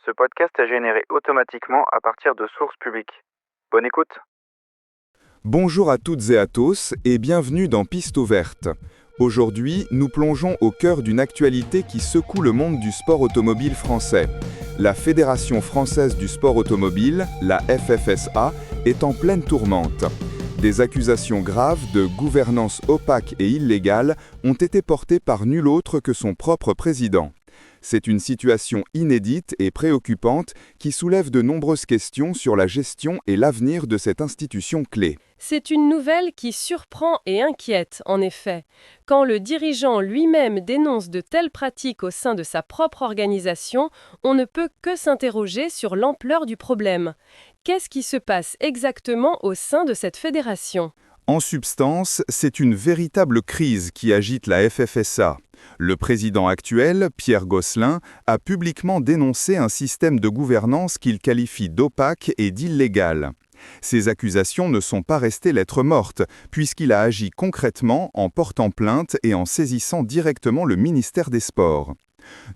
Ce podcast est généré automatiquement à partir de sources publiques. Bonne écoute. Bonjour à toutes et à tous et bienvenue dans Piste ouverte. Aujourd'hui, nous plongeons au cœur d'une actualité qui secoue le monde du sport automobile français. La Fédération française du sport automobile, la FFSA, est en pleine tourmente. Des accusations graves de gouvernance opaque et illégale ont été portées par nul autre que son propre président. C'est une situation inédite et préoccupante qui soulève de nombreuses questions sur la gestion et l'avenir de cette institution clé. C'est une nouvelle qui surprend et inquiète, en effet. Quand le dirigeant lui-même dénonce de telles pratiques au sein de sa propre organisation, on ne peut que s'interroger sur l'ampleur du problème. Qu'est-ce qui se passe exactement au sein de cette fédération ? En substance, c'est une véritable crise qui agite la FFSA. Le président actuel, Pierre Gosselin, a publiquement dénoncé un système de gouvernance qu'il qualifie d'opaque et d'illégal. Ces accusations ne sont pas restées lettre morte, puisqu'il a agi concrètement en portant plainte et en saisissant directement le ministère des Sports.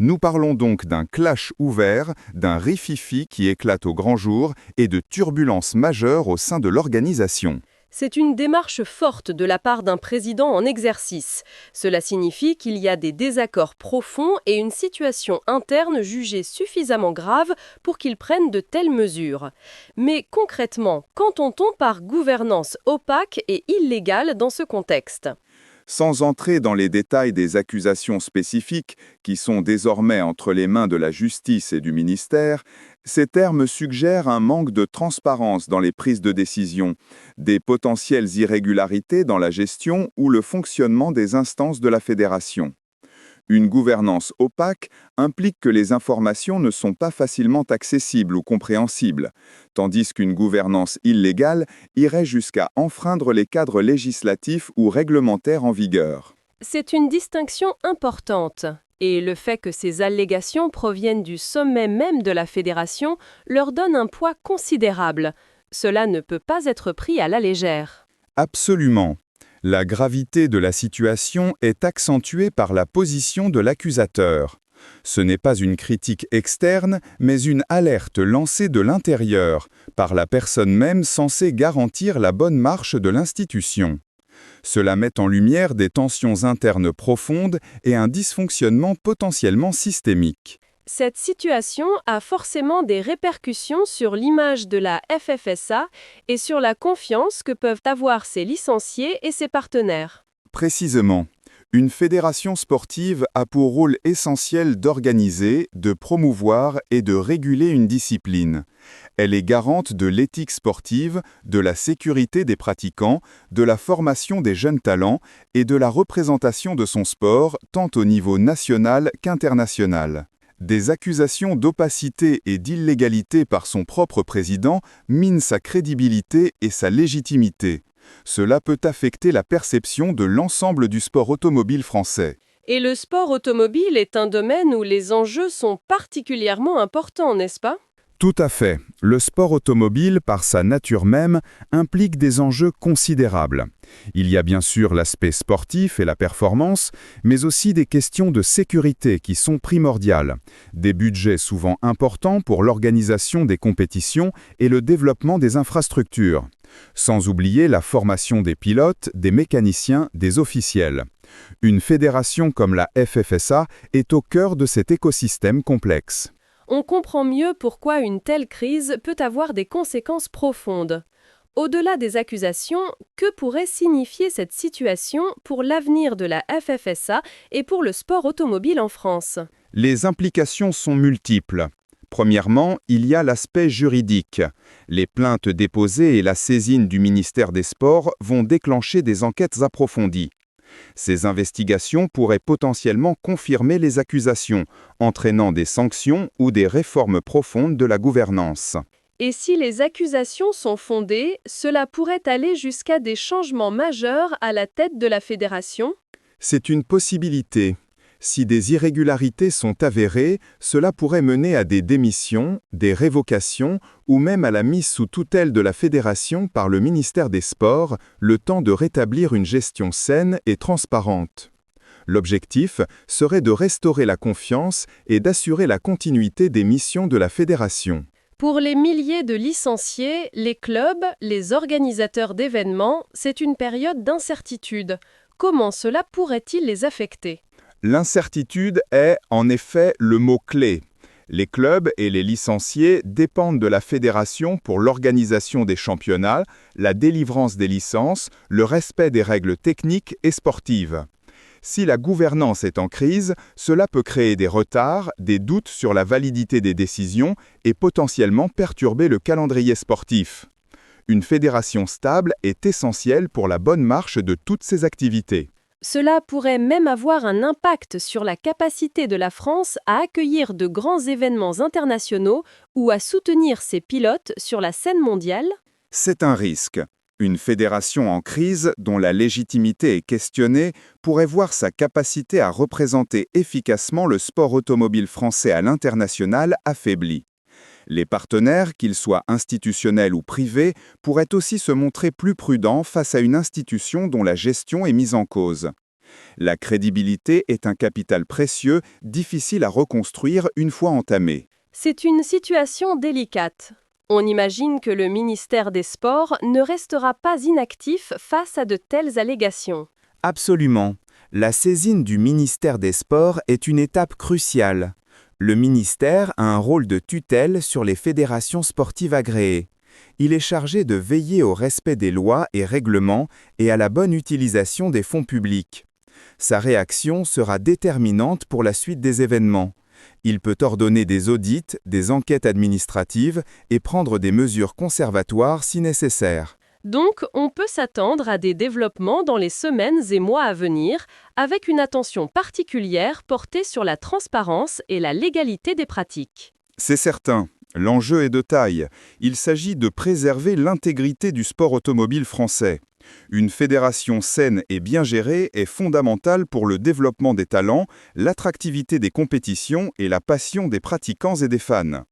Nous parlons donc d'un clash ouvert, d'un rififi qui éclate au grand jour et de turbulences majeures au sein de l'organisation. C'est une démarche forte de la part d'un président en exercice. Cela signifie qu'il y a des désaccords profonds et une situation interne jugée suffisamment grave pour qu'il prenne de telles mesures. Mais concrètement, qu'entend-on par gouvernance opaque et illégale dans ce contexte ? Sans entrer dans les détails des accusations spécifiques qui sont désormais entre les mains de la justice et du ministère, ces termes suggèrent un manque de transparence dans les prises de décision, des potentielles irrégularités dans la gestion ou le fonctionnement des instances de la fédération. Une gouvernance opaque implique que les informations ne sont pas facilement accessibles ou compréhensibles, tandis qu'une gouvernance illégale irait jusqu'à enfreindre les cadres législatifs ou réglementaires en vigueur. C'est une distinction importante. Et le fait que ces allégations proviennent du sommet même de la fédération leur donne un poids considérable. Cela ne peut pas être pris à la légère. Absolument. La gravité de la situation est accentuée par la position de l'accusateur. Ce n'est pas une critique externe, mais une alerte lancée de l'intérieur, par la personne même censée garantir la bonne marche de l'institution. Cela met en lumière des tensions internes profondes et un dysfonctionnement potentiellement systémique. Cette situation a forcément des répercussions sur l'image de la FFSA et sur la confiance que peuvent avoir ses licenciés et ses partenaires. Précisément, une fédération sportive a pour rôle essentiel d'organiser, de promouvoir et de réguler une discipline. Elle est garante de l'éthique sportive, de la sécurité des pratiquants, de la formation des jeunes talents et de la représentation de son sport tant au niveau national qu'international. Des accusations d'opacité et d'illégalité par son propre président minent sa crédibilité et sa légitimité. Cela peut affecter la perception de l'ensemble du sport automobile français. Et le sport automobile est un domaine où les enjeux sont particulièrement importants, n'est-ce pas ? Tout à fait. Le sport automobile, par sa nature même, implique des enjeux considérables. Il y a bien sûr l'aspect sportif et la performance, mais aussi des questions de sécurité qui sont primordiales, des budgets souvent importants pour l'organisation des compétitions et le développement des infrastructures, sans oublier la formation des pilotes, des mécaniciens, des officiels. Une fédération comme la FFSA est au cœur de cet écosystème complexe. On comprend mieux pourquoi une telle crise peut avoir des conséquences profondes. Au-delà des accusations, que pourrait signifier cette situation pour l'avenir de la FFSA et pour le sport automobile en France ? Les implications sont multiples. Premièrement, il y a l'aspect juridique. Les plaintes déposées et la saisine du ministère des Sports vont déclencher des enquêtes approfondies. Ces investigations pourraient potentiellement confirmer les accusations, entraînant des sanctions ou des réformes profondes de la gouvernance. Et si les accusations sont fondées, cela pourrait aller jusqu'à des changements majeurs à la tête de la fédération ? C'est une possibilité. Si des irrégularités sont avérées, cela pourrait mener à des démissions, des révocations ou même à la mise sous tutelle de la fédération par le ministère des Sports, le temps de rétablir une gestion saine et transparente. L'objectif serait de restaurer la confiance et d'assurer la continuité des missions de la fédération. Pour les milliers de licenciés, les clubs, les organisateurs d'événements, c'est une période d'incertitude. Comment cela pourrait-il les affecter ? L'incertitude est, en effet, le mot-clé. Les clubs et les licenciés dépendent de la fédération pour l'organisation des championnats, la délivrance des licences, le respect des règles techniques et sportives. Si la gouvernance est en crise, cela peut créer des retards, des doutes sur la validité des décisions et potentiellement perturber le calendrier sportif. Une fédération stable est essentielle pour la bonne marche de toutes ces activités. Cela pourrait même avoir un impact sur la capacité de la France à accueillir de grands événements internationaux ou à soutenir ses pilotes sur la scène mondiale. C'est un risque. Une fédération en crise, dont la légitimité est questionnée, pourrait voir sa capacité à représenter efficacement le sport automobile français à l'international affaiblie. Les partenaires, qu'ils soient institutionnels ou privés, pourraient aussi se montrer plus prudents face à une institution dont la gestion est mise en cause. La crédibilité est un capital précieux, difficile à reconstruire une fois entamé. C'est une situation délicate. On imagine que le ministère des Sports ne restera pas inactif face à de telles allégations. Absolument. La saisine du ministère des Sports est une étape cruciale. Le ministère a un rôle de tutelle sur les fédérations sportives agréées. Il est chargé de veiller au respect des lois et règlements et à la bonne utilisation des fonds publics. Sa réaction sera déterminante pour la suite des événements. Il peut ordonner des audits, des enquêtes administratives et prendre des mesures conservatoires si nécessaire. Donc, on peut s'attendre à des développements dans les semaines et mois à venir, avec une attention particulière portée sur la transparence et la légalité des pratiques. C'est certain. L'enjeu est de taille. Il s'agit de préserver l'intégrité du sport automobile français. Une fédération saine et bien gérée est fondamentale pour le développement des talents, l'attractivité des compétitions et la passion des pratiquants et des fans.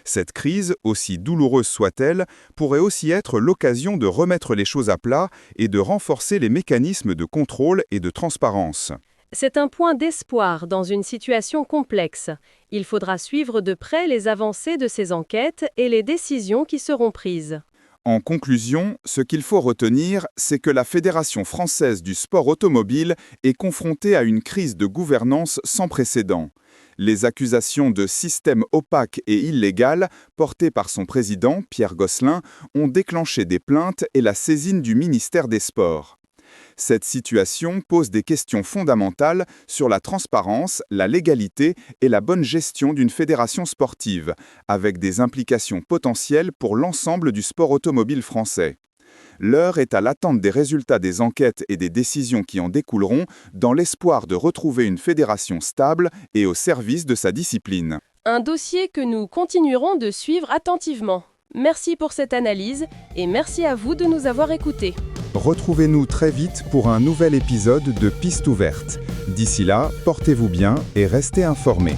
Cette crise, aussi douloureuse soit-elle, pourrait aussi être l'occasion de remettre les choses à plat et de renforcer les mécanismes de contrôle et de transparence. C'est un point d'espoir dans une situation complexe. Il faudra suivre de près les avancées de ces enquêtes et les décisions qui seront prises. En conclusion, ce qu'il faut retenir, c'est que la Fédération française du sport automobile est confrontée à une crise de gouvernance sans précédent. Les accusations de système opaque et illégal portées par son président, Pierre Gosselin, ont déclenché des plaintes et la saisine du ministère des Sports. Cette situation pose des questions fondamentales sur la transparence, la légalité et la bonne gestion d'une fédération sportive, avec des implications potentielles pour l'ensemble du sport automobile français. L'heure est à l'attente des résultats des enquêtes et des décisions qui en découleront, dans l'espoir de retrouver une fédération stable et au service de sa discipline. Un dossier que nous continuerons de suivre attentivement. Merci pour cette analyse et merci à vous de nous avoir écoutés. Retrouvez-nous très vite pour un nouvel épisode de Piste ouverte. D'ici là, portez-vous bien et restez informés.